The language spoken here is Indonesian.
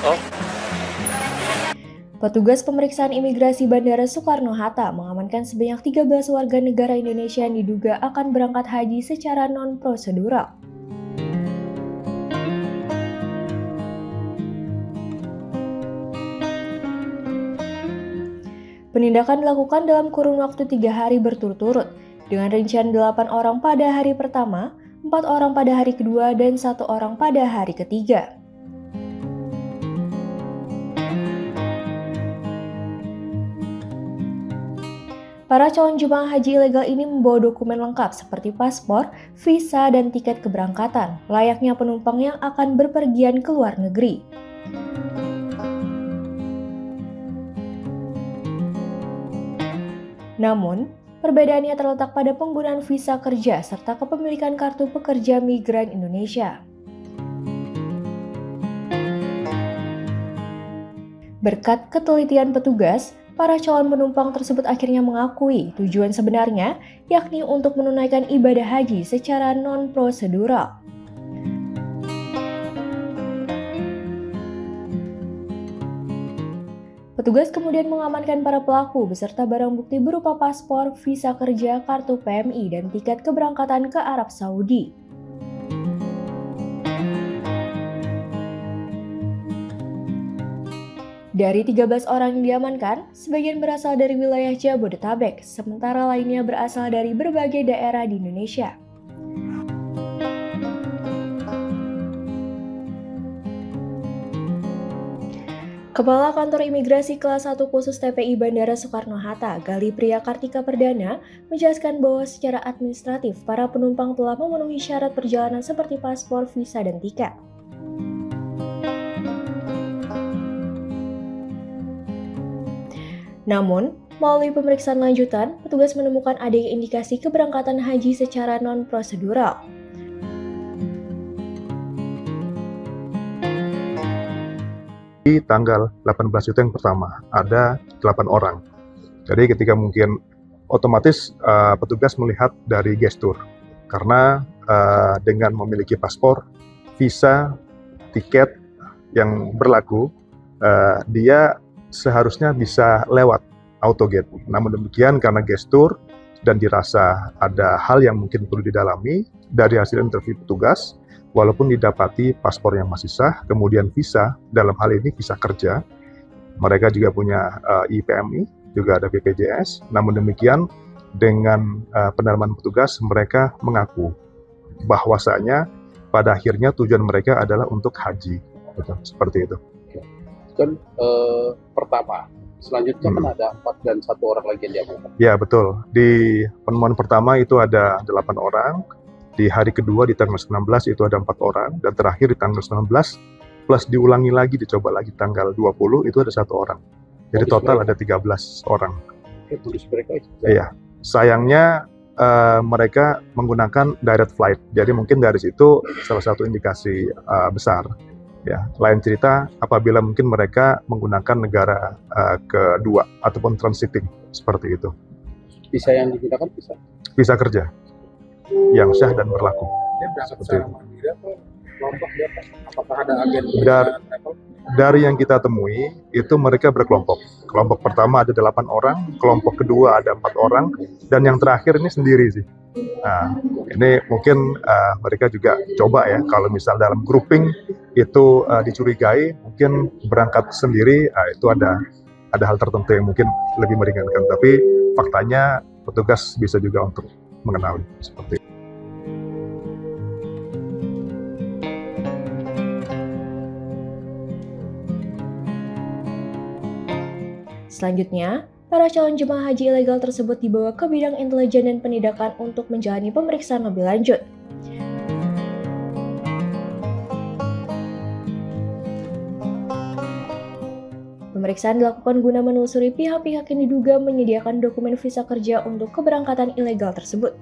Oh, Petugas pemeriksaan imigrasi Bandara Soekarno-Hatta mengamankan sebanyak 13 warga negara Indonesia yang diduga akan berangkat haji secara non-prosedural. Penindakan dilakukan dalam kurun waktu 3 hari berturut-turut, dengan rincian 8 orang pada hari pertama, 4 orang pada hari kedua, dan 1 orang pada hari ketiga. Para calon jemaah haji ilegal ini membawa dokumen lengkap seperti paspor, visa, dan tiket keberangkatan, layaknya penumpang yang akan berpergian ke luar negeri. Namun, perbedaannya terletak pada penggunaan visa kerja serta kepemilikan kartu pekerja migran Indonesia. Berkat ketelitian petugas, para calon penumpang tersebut akhirnya mengakui tujuan sebenarnya, yakni untuk menunaikan ibadah haji secara non-prosedural. Petugas kemudian mengamankan para pelaku beserta barang bukti berupa paspor, visa kerja, kartu PMI, dan tiket keberangkatan ke Arab Saudi. Dari 13 orang yang diamankan, sebagian berasal dari wilayah Jabodetabek, sementara lainnya berasal dari berbagai daerah di Indonesia. Kepala Kantor Imigrasi Kelas 1 Khusus TPI Bandara Soekarno-Hatta, Gali Priya Kartika Perdana, menjelaskan bahwa secara administratif, para penumpang telah memenuhi syarat perjalanan seperti paspor, visa, dan tiket. Namun, melalui pemeriksaan lanjutan, petugas menemukan adanya indikasi keberangkatan haji secara non-prosedural. Di tanggal 18 itu yang pertama, ada 8 orang. Jadi ketika mungkin otomatis petugas melihat dari gestur. Karena dengan memiliki paspor, visa, tiket yang berlaku, dia seharusnya bisa lewat autogate. Namun demikian karena gestur dan dirasa ada hal yang mungkin perlu didalami dari hasil interview petugas, walaupun didapati paspor yang masih sah, kemudian visa, dalam hal ini visa kerja, mereka juga punya IPMI, juga ada BPJS, namun demikian dengan pendalaman petugas mereka mengaku bahwasanya pada akhirnya tujuan mereka adalah untuk haji, gitu, seperti itu. kan pertama. Selanjutnya kan ada 4 dan 1 orang lagi yang diamankan. Ya betul, di penemuan pertama itu ada 8 orang, di hari kedua di tanggal 19 itu ada 4 orang, dan terakhir di tanggal 19 plus diulangi lagi, dicoba lagi tanggal 20 itu ada 1 orang. Jadi total ada 13 orang. Turis mereka itu. Iya, sayangnya mereka menggunakan direct flight, jadi mungkin dari situ salah satu indikasi besar. Ya, lain cerita apabila mungkin mereka menggunakan negara kedua ataupun transiting seperti itu. Visa yang digunakan Visa kerja yang sah dan berlaku. Dia berangkat Seperti secara mandiri atau kelompok dia Pak? Apakah ada agen travel? Dari yang kita temui itu mereka berkelompok. Kelompok pertama ada 8 orang, kelompok kedua ada 4 orang, dan yang terakhir ini sendiri sih. Nah, ini mungkin mereka juga coba ya, kalau misal dalam grouping itu dicurigai, mungkin berangkat sendiri, itu ada hal tertentu yang mungkin lebih meringankan. Tapi faktanya petugas bisa juga untuk mengenali seperti itu. Selanjutnya, para calon jemaah haji ilegal tersebut dibawa ke bidang intelijen dan penindakan untuk menjalani pemeriksaan lebih lanjut. Pemeriksaan dilakukan guna menelusuri pihak-pihak yang diduga menyediakan dokumen visa kerja untuk keberangkatan ilegal tersebut.